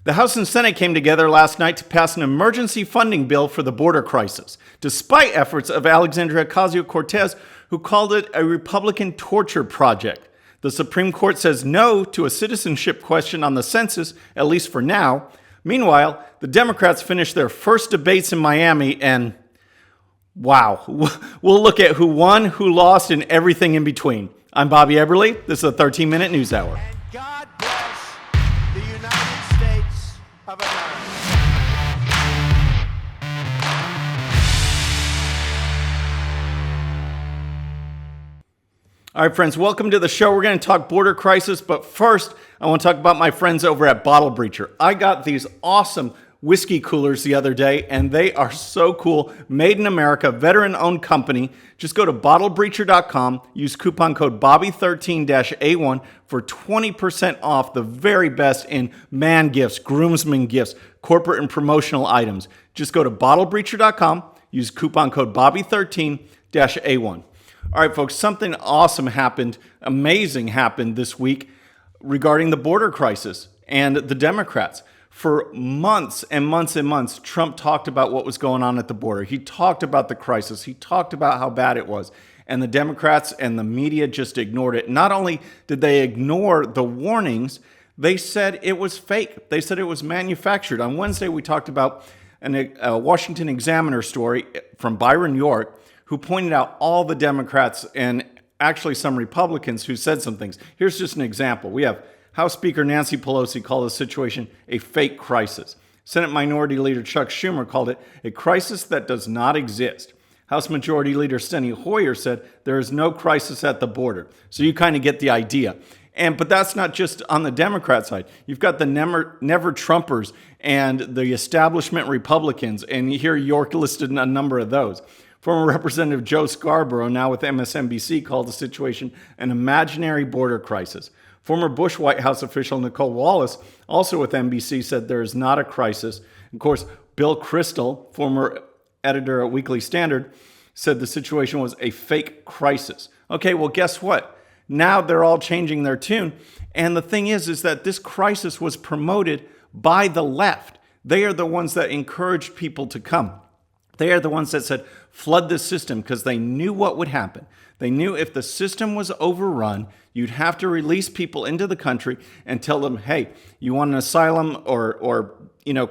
The House and Senate came together last night to pass an emergency funding bill for the border crisis, despite efforts of Alexandria Ocasio-Cortez, who called it a Republican torture project. The Supreme Court says no to a citizenship question on the census, at least for now. Meanwhile, the Democrats finished their first debates in Miami, and wow, we'll look at who won, who lost, and everything in between. I'm Bobby Eberle. This is a 13-minute news hour. And God bless the United States of America. All right, friends, welcome to the show. We're going to talk border crisis, but first, I want to talk about my friends over at Bottle Breacher. I got these awesome whiskey coolers the other day, and they are so cool. Made in America, veteran-owned company. Just go to bottlebreacher.com, use coupon code Bobby13-A1 for 20% off the very best in man gifts, groomsmen gifts, corporate and promotional items. Just go to bottlebreacher.com, use coupon code Bobby13-A1. All right, folks, something awesome happened, amazing happened this week regarding the border crisis and the Democrats. For months and months and months, Trump talked about what was going on at the border. He talked about the crisis. He talked about how bad it was. And the Democrats and the media just ignored it. Not only did they ignore the warnings, they said it was fake. They said it was manufactured. On Wednesday, we talked about a Washington Examiner story from Byron York, who pointed out all the Democrats and actually some Republicans who said some things. Here's just an example. We have House Speaker Nancy Pelosi called the situation a fake crisis. Senate Minority Leader Chuck Schumer called it a crisis that does not exist. House Majority Leader Steny Hoyer said there is no crisis at the border. So you kind of get the idea. But that's not just on the Democrat side. You've got the never Trumpers and the establishment Republicans, and here York listed a number of those. Former Representative Joe Scarborough, now with MSNBC, called the situation an imaginary border crisis. Former Bush White House official Nicole Wallace, also with NBC, said there is not a crisis. Of course, Bill Kristol, former editor at Weekly Standard, said the situation was a fake crisis. Okay, well, guess what? Now they're all changing their tune. And the thing is that this crisis was promoted by the left. They are the ones that encouraged people to come. They are the ones that said, flood the system, because they knew what would happen. They knew if the system was overrun, you'd have to release people into the country and tell them, hey, you want an asylum or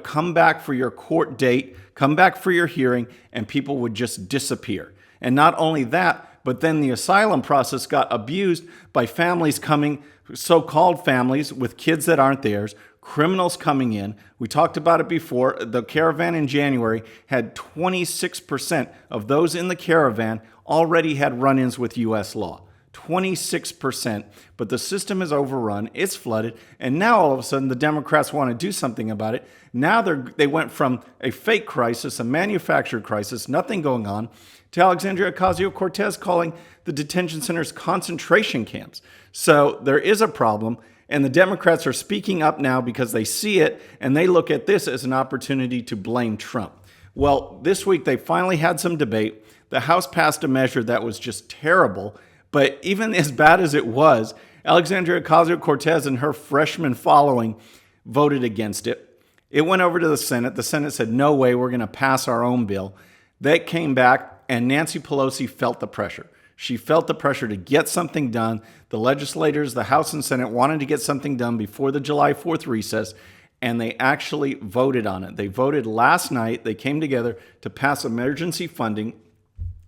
come back for your court date, come back for your hearing, and people would just disappear. And not only that, but then the asylum process got abused by families coming, so-called families with kids that aren't theirs, criminals coming in. We talked about it before. The caravan in January had 26% of those in the caravan already had run-ins with U.S. law. 26%. But the system is overrun, it's flooded, and now all of a sudden the Democrats want to do something about it. Now they went from a fake crisis, a manufactured crisis, nothing going on, to Alexandria Ocasio-Cortez calling the detention centers concentration camps. So there is a problem. And the Democrats are speaking up now because they see it, and they look at this as an opportunity to blame Trump. Well, this week they finally had some debate. The House passed a measure that was just terrible, but even as bad as it was, Alexandria Ocasio-Cortez and her freshman following voted against it. It went over to the Senate. The Senate said, no way, we're going to pass our own bill. That came back, and Nancy Pelosi felt the pressure. She felt the pressure to get something done. The legislators, the House and Senate, wanted to get something done before the July 4th recess, and they actually voted on it. They voted last night. They came together to pass emergency funding.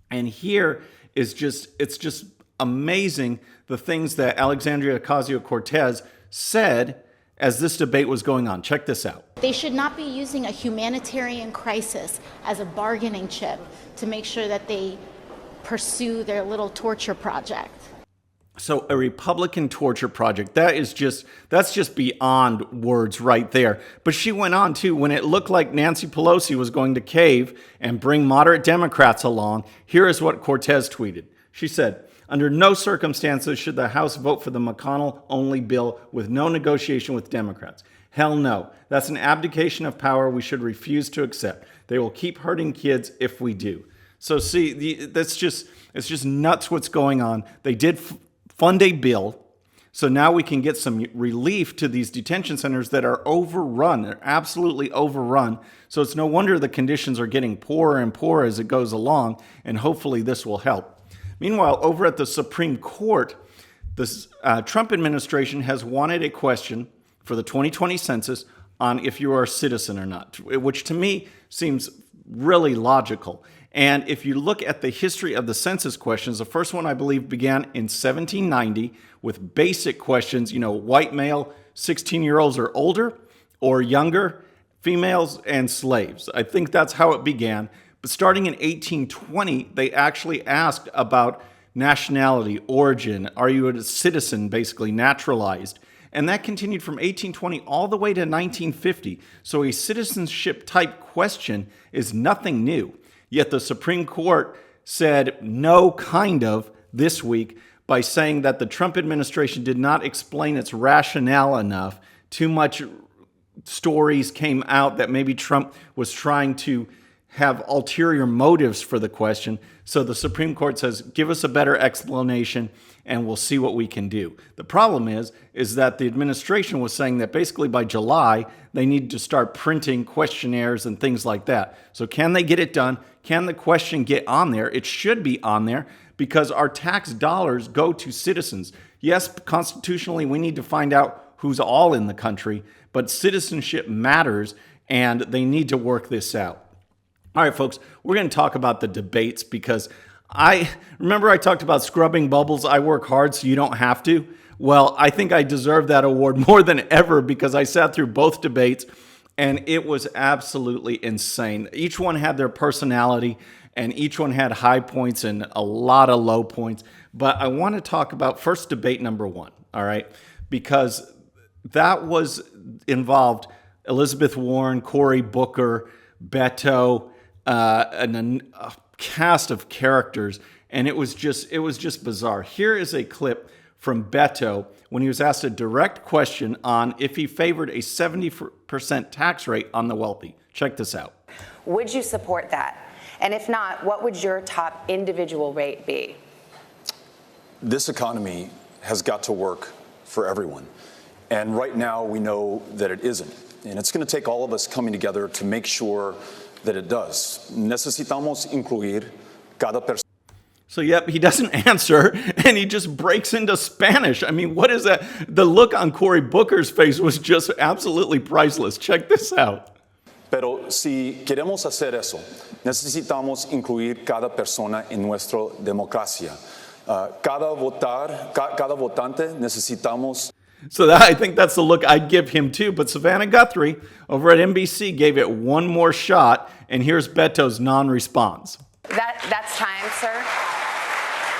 And here is it's just amazing the things that Alexandria Ocasio-Cortez said as this debate was going on. Check this out. They should not be using a humanitarian crisis as a bargaining chip to make sure that they pursue their little torture project. So a Republican torture project, that's just beyond words right there. But she went on too, when it looked like Nancy Pelosi was going to cave and bring moderate Democrats along, here is what Cortez tweeted. She said, under no circumstances should the House vote for the McConnell-only bill with no negotiation with Democrats. Hell no. That's an abdication of power we should refuse to accept. They will keep hurting kids if we do. So see, it's just nuts what's going on. They did fund a bill So now we can get some relief to these detention centers that are overrun. They're absolutely overrun. So it's no wonder the conditions are getting poorer and poorer as it goes along, and hopefully this will help. Meanwhile, over at the Supreme Court, the Trump administration has wanted a question for the 2020 census on if you are a citizen or not, which to me seems really logical. And if you look at the history of the census questions, the first one I believe began in 1790 with basic questions, white male, 16-year-olds or older or younger, females and slaves. I think that's how it began. But starting in 1820, they actually asked about nationality, origin, are you a citizen, basically naturalized? And that continued from 1820 all the way to 1950. So a citizenship type question is nothing new. Yet the Supreme Court said no, kind of, this week by saying that the Trump administration did not explain its rationale enough. Too much stories came out that maybe Trump was trying to have ulterior motives for the question. So the Supreme Court says, give us a better explanation and we'll see what we can do. The problem is that the administration was saying that basically by July, they need to start printing questionnaires and things like that. So can they get it done? Can the question get on there? It should be on there because our tax dollars go to citizens. Yes, constitutionally, we need to find out who's all in the country, but citizenship matters and they need to work this out. All right, folks, we're going to talk about the debates because I talked about scrubbing bubbles. I work hard so you don't have to. Well, I think I deserve that award more than ever because I sat through both debates and it was absolutely insane. Each one had their personality and each one had high points and a lot of low points. But I want to talk about first debate number one, all right? Because that involved Elizabeth Warren, Cory Booker, Beto, and a cast of characters, and it was just bizarre. Here is a clip from Beto when he was asked a direct question on if he favored a 70% tax rate on the wealthy. Check this out. Would you support that? And if not, what would your top individual rate be? This economy has got to work for everyone. And right now we know that it isn't. And it's going to take all of us coming together to make sure that it does. Necesitamos incluir cada persona. So, yep, he doesn't answer, and he just breaks into Spanish. I mean, what is that? The look on Cory Booker's face was just absolutely priceless. Check this out. Pero si queremos hacer eso, necesitamos incluir cada persona en nuestra democracia. Cada votante necesitamos. So I think that's the look I'd give him too. But Savannah Guthrie over at NBC gave it one more shot, and here's Beto's non-response. That's time, sir.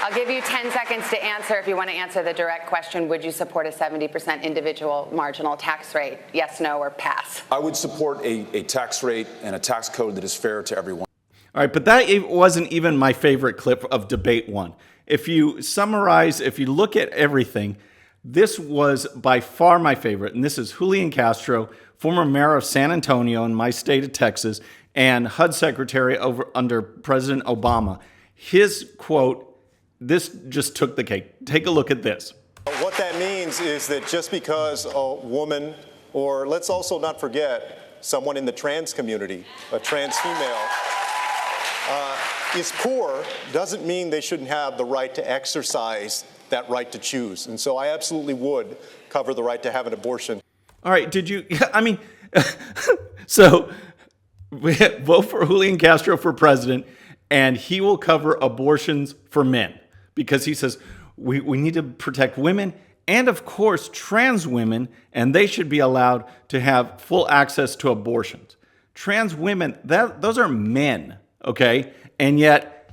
I'll give you 10 seconds to answer if you want to answer the direct question. Would you support a 70% individual marginal tax rate? Yes, no, or pass? I would support a tax rate and a tax code that is fair to everyone. All right, but that wasn't even my favorite clip of debate one. If you summarize, if you look at everything, this was by far my favorite, and this is Julian Castro, former mayor of San Antonio in my state of Texas, and HUD secretary under President Obama. His quote, this just took the cake. Take a look at this. What that means is that just because a woman, or let's also not forget, someone in the trans community, a trans female, is poor, doesn't mean they shouldn't have the right to exercise that right to choose. And so I absolutely would cover the right to have an abortion. All right, so vote for Julian Castro for president, and he will cover abortions for men because he says we need to protect women and, of course, trans women, and they should be allowed to have full access to abortions. Trans women, those are men, okay? And yet,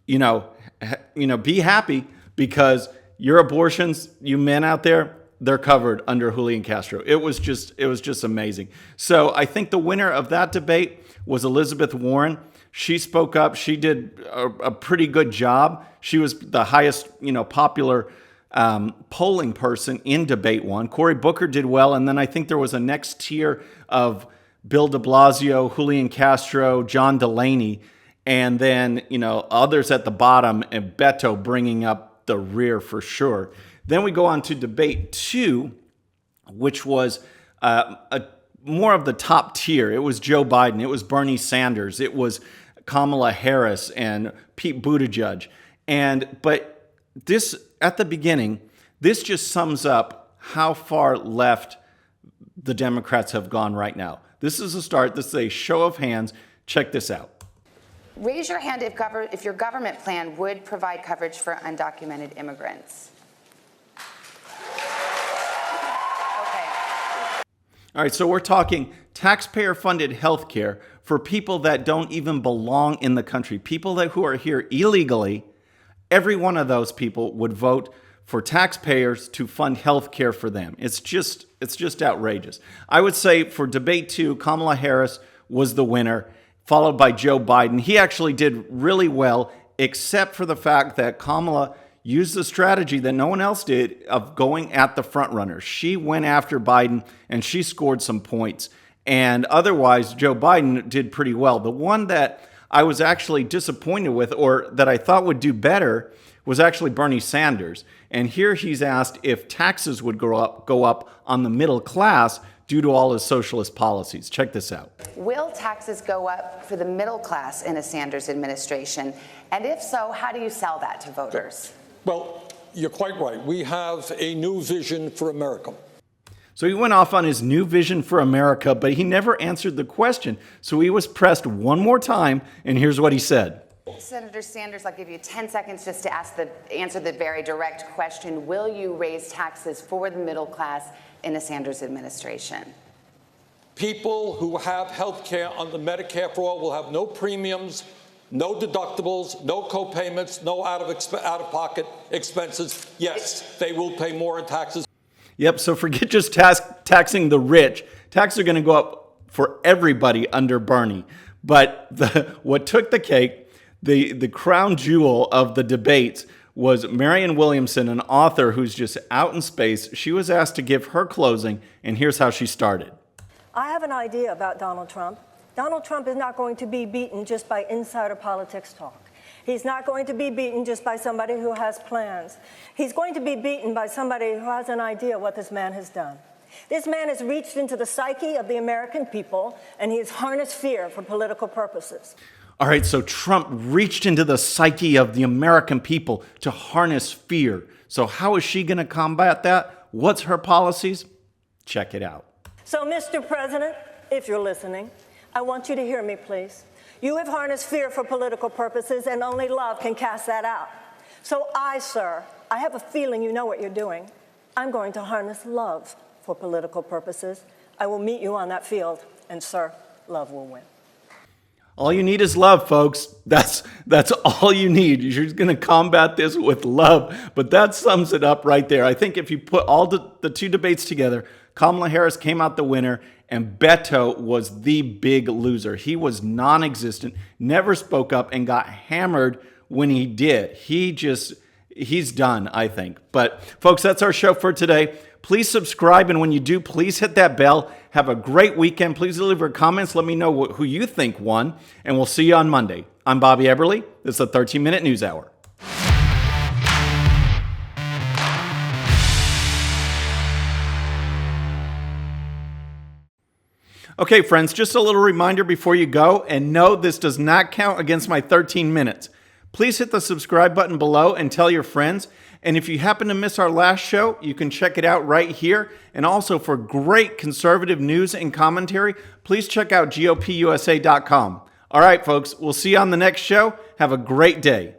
be happy because your abortions, you men out there, they're covered under Julian Castro. It was just amazing. So I think the winner of that debate was Elizabeth Warren. She spoke up. She did a pretty good job. She was the highest, popular polling person in debate one. Cory Booker did well. And then I think there was a next tier of Bill de Blasio, Julian Castro, John Delaney, and then, others at the bottom, and Beto bringing up the rear for sure. Then we go on to debate 2, which was more of the top tier. It was Joe Biden. It was Bernie Sanders. It was Kamala Harris and Pete Buttigieg. But this, at the beginning, this just sums up how far left the Democrats have gone right now. This is a start. This is a show of hands. Check this out. Raise your hand if your government plan would provide coverage for undocumented immigrants. All right, so we're talking taxpayer-funded health care for people that don't even belong in the country, people who are here illegally. Every one of those people would vote for taxpayers to fund health care for them. It's just outrageous. I would say for debate 2, Kamala Harris was the winner, followed by Joe Biden. He actually did really well, except for the fact that Kamala used the strategy that no one else did of going at the front runner. She went after Biden and she scored some points. And otherwise, Joe Biden did pretty well. The one that I was actually disappointed with, or that I thought would do better, was actually Bernie Sanders. And here he's asked if taxes would go up on the middle class due to all his socialist policies. Check this out. Will taxes go up for the middle class in a Sanders administration? And if so, how do you sell that to voters? Well, you're quite right. We have a new vision for America. So he went off on his new vision for America, but he never answered the question. So he was pressed one more time, and here's what he said. Senator Sanders, I'll give you 10 seconds just to answer the very direct question. Will you raise taxes for the middle class in a Sanders administration? People who have health care under Medicare for All will have no premiums, no deductibles, no co-payments, no out-of-pocket expenses. Yes, they will pay more in taxes. Yep, so forget just taxing the rich. Taxes are going to go up for everybody under Bernie. But what took the cake, the crown jewel of the debates, was Marianne Williamson, an author who's just out in space. She was asked to give her closing, and here's how she started. I have an idea about Donald Trump. Donald Trump is not going to be beaten just by insider politics talk. He's not going to be beaten just by somebody who has plans. He's going to be beaten by somebody who has an idea what this man has done. This man has reached into the psyche of the American people, and he has harnessed fear for political purposes. All right, so Trump reached into the psyche of the American people to harness fear. So how is she going to combat that? What's her policies? Check it out. So, Mr. President, if you're listening, I want you to hear me, please. You have harnessed fear for political purposes, and only love can cast that out. So sir, I have a feeling you know what you're doing. I'm going to harness love for political purposes. I will meet you on that field, and sir, love will win. All you need is love, folks. That's all you need. You're just going to combat this with love. But that sums it up right there. I think if you put all the two debates together, Kamala Harris came out the winner, and Beto was the big loser. He was non-existent, never spoke up, and got hammered when he did. He's done, I think. But folks, that's our show for today. Please subscribe, and when you do, please hit that bell. Have a great weekend. Please leave your comments. Let me know who you think won, and we'll see you on Monday. I'm Bobby Eberle. This is the 13-Minute News Hour. Okay, friends, just a little reminder before you go, and no, this does not count against my 13 minutes. Please hit the subscribe button below and tell your friends. And if you happen to miss our last show, you can check it out right here. And also for great conservative news and commentary, please check out GOPUSA.com. All right, folks, we'll see you on the next show. Have a great day.